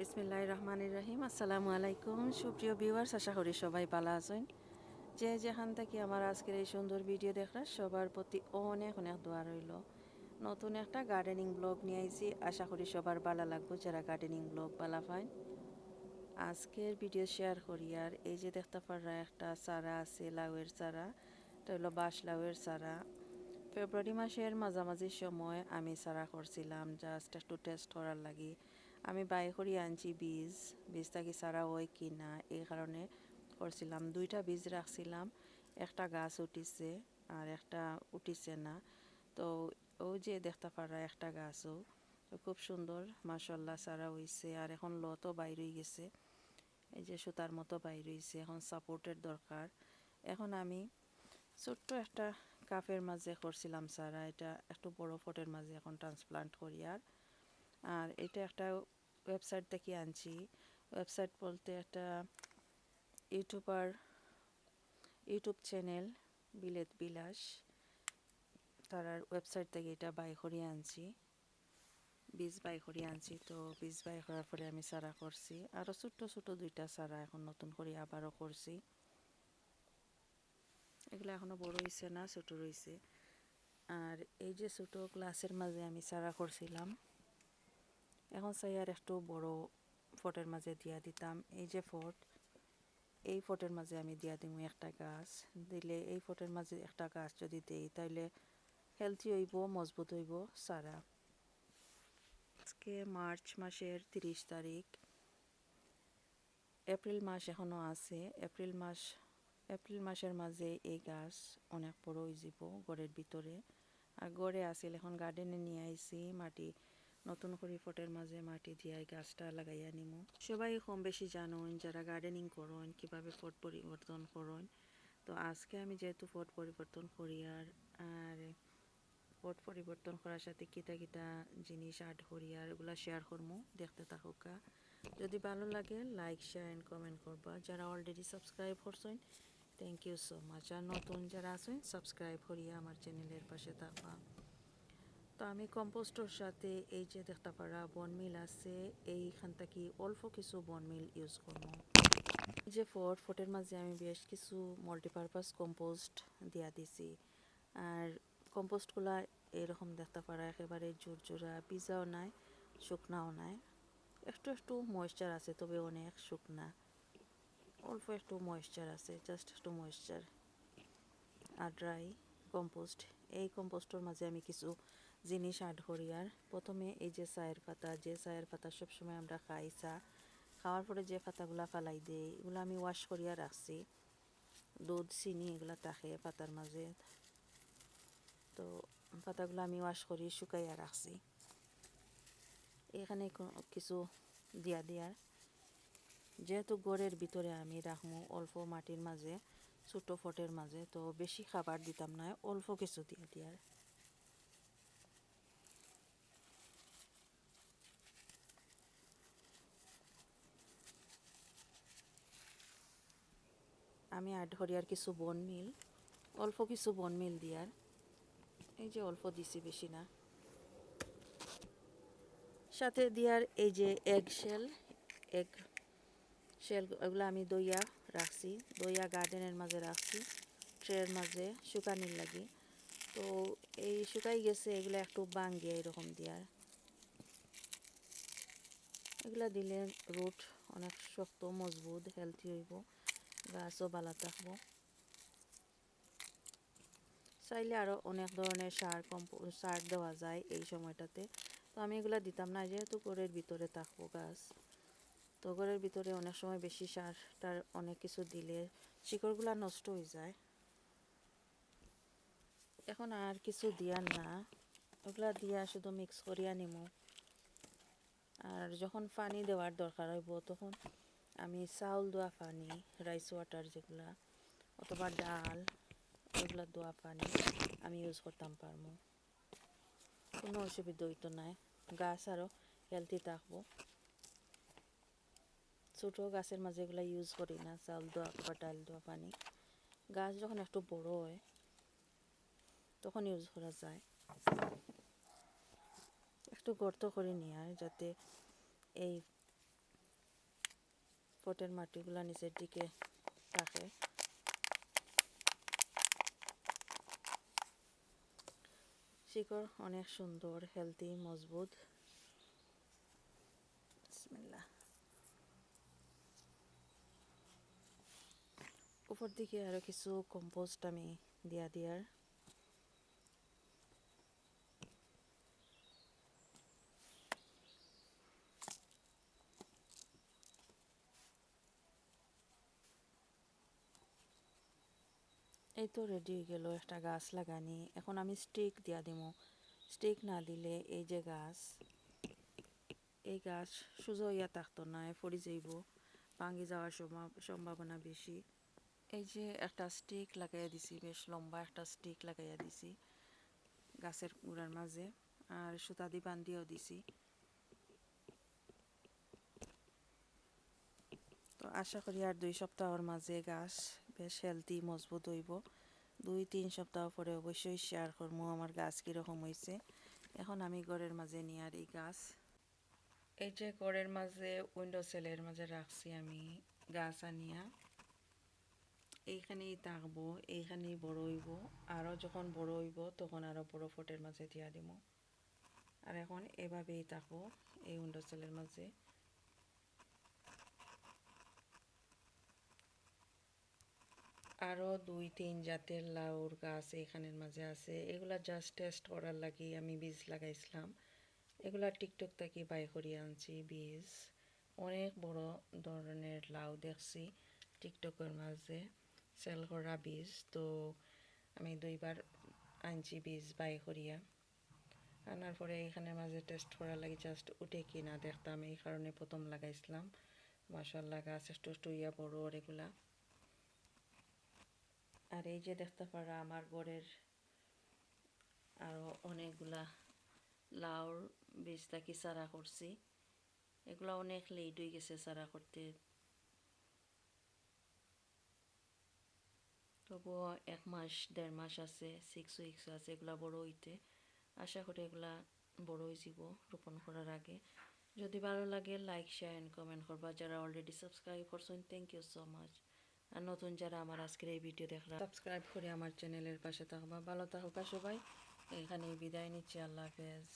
বিসমিল্লাহির রহমানির রহিম। আসসালামু আলাইকুম সুপ্রিয় ভিউয়ার্স, আশা করি সবাই ভালো আছেন। যে যেখান থেকে আমার আজকের এই সুন্দর ভিডিও দেখলাম সবার প্রতি অনেক অনেক দোয়া রইল। নতুন একটা গার্ডেনিং ব্লগ নিয়ে আইছি, আশা করি সবার ভালো লাগবে যারা গার্ডেনিং ব্লগ ভালো পায়। আজকের ভিডিও শেয়ার করি। আর এই যে দেখতে পারা একটা চারা আছে, লাউয়ের চারা। এটা হলো বাঁশ লাউয়ের চারা। ফেব্রুয়ারি মাসের মাঝামাঝি সময় আমি চারা করছিলাম জাস্ট একটু টেস্ট করার লাগি। আমি বাই করি আনছি বীজ থাকি চারা হয় কি না এই কারণে করছিলাম। দুইটা বীজ রাখছিলাম, একটা গাছ উঠিছে আর একটা উঠিছে না। তো ও যে দেখতে পারা একটা গাছও খুব সুন্দর মাশাআল্লাহ চারা হইছে। আর এখন লতও বাইর হয়ে গেছে, এই যে সুতার মতো বাইর হইছে। এখন সাপোর্টের দরকার। এখন আমি ছোট্ট একটা কাপের মাঝে করছিলাম চারা, এটা একটু বড় পটের মাঝে এখন ট্রান্সপ্লান্ট করি। আর এটা একটা ওয়েবসাইট থেকে আনছি। ওয়েবসাইট বলতে একটা ইউটিউবার ইউটিউব চ্যানেল বিলেত বিলাস, তার ওয়েবসাইট থেকে এটা বাই করে আনছি, বীজ বাই করে আনছি। তো বীজ বাই করার পরে আমি চারা করছি, আরও ছোট্ট ছোট দুইটা চারা এখন নতুন করে আবারও করছি। এগুলো এখনও বড় হয়েছে না, ছোটো রয়েছে। আর এই যে ছোটো গ্লাসের মাঝে আমি চারা করছিলাম, এখন চাই আর একটু বড় ফটের মাঝে দিয়া দিতাম। এই যে ফট, এই ফটের মাঝে আমি দিয়া দিব একটা গাছ। দিলে এই ফটের মাঝে একটা গাছ যদি দেই তাহলে হেলথি হইব, মজবুত হইব চারা। আজকে মার্চ মাসের 30 তারিখ। এপ্রিল মাস এখনও আছে। এপ্রিল মাসের মাঝে এই গাছ অনেক বড় হয়ে যাব ঘরের ভিতরে। আর গড়ে আসিল, এখন গার্ডেনে নিয়ে আইছি মাটি, নতুন করে ফটের মাঝে মাটি দিয়ে গাছটা লাগাইয়া নিমু। সবাই কম বেশি জানেন যারা গার্ডেনিং করেন কিভাবে ফট পরিবর্তন করেন। তো আজকে আমি যেহেতু ফট পরিবর্তন করি আর ফট পরিবর্তন করার সাথে কিতা কিতা জিনিস অ্যাড করি আর এগুলো শেয়ার করবো, দেখতে থাকুকা। যদি ভালো লাগে লাইক শেয়ার অ্যান্ড কমেন্ট করবা। যারা অলরেডি সাবস্ক্রাইব করছেন থ্যাংক ইউ সো মাচ। আর নতুন যারা আছেন সাবস্ক্রাইব করিয়া আমার চ্যানেলের পাশে থাকবা। তো আমি কম্পোস্টর সাথে এই যে দেখতে পারা বনমিল আছে, এইখান থেকে অল্প কিছু বনমিল ইউজ করবো। যে ফটের মাঝে আমি বেশ কিছু মাল্টিপারপাস কম্পোস্ট দিয়া দিছি। আর কম্পোস্টগুলা এরকম দেখতে পারা একেবারে জোরজোড়া, ভিজাও নাই শুকনাও নাই, একটু একটু ময়েশ্চার আছে, তবে অনেক শুকনা, অল্প একটু ময়েশ্চার আছে, জাস্ট একটু ময়েশ্চার। আর ড্রাই কম্পোস্ট, এই কম্পোস্টর মাঝে আমি কিছু জিনিস অ্যাড করি। আর প্রথমে এই যে চায়ের পাতা, যে চায়ের পাতা সবসময় আমরা খাই, চা খাওয়ার পরে যে পাতাগুলা ফালাই দিই এগুলো আমি ওয়াশ করিয়া রাখছি। দুধ চিনি এগুলা থাকে পাতার মাঝে, তো পাতাগুলো আমি ওয়াশ করি শুকাইয়া রাখছি। এখানে কিছু দিয়ার যেহেতু ঘরের ভিতরে আমি রাখবো অল্প মাটির মাঝে ছোটো ফটের মাঝে, তো বেশি খাবার দিতাম না, অল্প কিছু দিয়ার। আমি অ্যাড করি আর কিছু বনমিল, অল্প কিছু বনমিল দিয়ার। এই যে অল্প দিছি, বেশি না। সাথে দিয়ার এই যে এগ শেল এগুলো আমি দইয়া রাখছি, দইয়া গার্ডেনের মাঝে রাখছি ট্রের মাঝে শুকানির লাগি। তো এই শুকাই গেছে, এগুলো একটু বাঙ্গিয়ে এরকম দিয়ার। এগুলা দিলে রুট অনেক শক্ত মজবুত হেলথি হইব, গাছও ভালো থাকবো। চাইলে আরও অনেক ধরনের সার দেওয়া যায় এই সময়টাতে, তো আমি এগুলা দিতাম না যেহেতু ঘরের ভিতরে থাকবো গাছ। তো ঘরের ভিতরে অনেক সময় বেশি সার অনেক কিছু দিলে শিকড়গুলা নষ্ট হয়ে যায়। এখন আর কিছু দিয়ার না, ওগুলা দিয়া শুধু মিক্স করিয়া নিমু। আর যখন পানি দেওয়ার দরকার হইব তখন আমি চাউল দোয়া পানি, রাইস ওয়াটার যেগুলা, অথবা ডাল, ওগুলা দোয়া পানি আমি ইউজ করতাম পারবো, কোনো অসুবিধা হইতো নাই। গাছ আরও হেলথি থাকবো। ছোটো গাছের মাঝে এগুলো ইউজ করি না, চাউল দোয়া বা ডাল দোয়া পানি। গাছ যখন একটু বড় হয় তখন ইউজ করা যায়। একটু গর্ত করে নিয়ে যাতে এই পটের মাটিগুলো নিচের দিকে থাকে। শিকড় অনেক সুন্দর, হেলদি, মজবুত। বিসমিল্লাহ। উপর দিকে আরও কিছু কম্পোস্ট আমি দিয়ার এই তো রেডি হয়ে গেল একটা গাছ লাগানি। এখন আমি স্টিক দিয়া দিব। স্টিক না দিলে এই গাছ সোজা হইয়া থাকতো না, পড়ে যাইব, ভাঙি যাওয়ার সম্ভাবনা বেশি। এই যে একটা স্টিক লাগাইয়া দিছি, বেশ লম্বা একটা স্টিক লাগাইয়া দিছি গাছের গুড়ার মাঝে, আর সুতা দিয়ে বান্ধিয়েও দিছি। তো আশা করি আর 2 সপ্তাহের মাঝে গাছ বেশ হেলদি, মজবুত হইব। 2-3 সপ্তাহ পরে অবশ্যই শেয়ার করবো আমার গাছ কীরকম হয়েছে। এখন আমি ঘরের মাঝে নিয়ে আর এই গাছ, এই যে ঘরের মাঝে উইন্ডো সেলের মাঝে রাখছি আমি গাছ আনিয়া। এইখানেই থাকবো, এইখানেই বড় হইব। আরও যখন বড় হইব তখন আরও বড় ফটের মাঝে দিয়া দিব। আর এখন এভাবেই থাকবো এই উইন্ডো সেলের মাঝে। আরও 2-3 জাতের লাউর গাছ এখানের মাঝে আছে। এগুলা জাস্ট টেস্ট করার লাগি আমি বীজ লাগাইছিলাম। এগুলা টিকটক থেকে বাই করিয়ে আনছি বীজ। অনেক বড় ধরনের লাউ দেখছি টিকটকের মাঝে সেল করা বীজ। তো আমি 2বার আনছি বীজ বাই করিয়া। আনার পরে এখানের মাঝে টেস্ট করার লাগি জাস্ট উঠে কিনা দেখতাম, এই কারণে প্রথম লাগাইছিলাম। মাশাআল্লাহ গাছ একটু ইয়া বড় এগুলা। আর এই যে দেখতে পারা আমার ঘরের আরও অনেকগুলা লাউর বীজ থাকি চারা করছি। এগুলা অনেক লেট হয়ে গেছে চারা করতে, তবুও 1 মাস 1.5 মাস আছে, 6 উইকস আছে এগুলা বড় হইতে। আশা করি এগুলা বড় হয়ে যাব রোপণ করার আগে। যদি ভালো লাগে লাইক, শেয়ার এন্ড কমেন্ট করবা। যারা অলরেডি সাবস্ক্রাইব করছেন থ্যাংক ইউ সো মাচ। আর নতুন যারা আমার আজকের এই ভিডিও দেখরা সাবস্ক্রাইব করে আমার চ্যানেলের পাশে থাকবা। ভালো থাকবা সবাই, এখানেই বিদায় নিচ্ছি। আল্লাহ হাফেজ।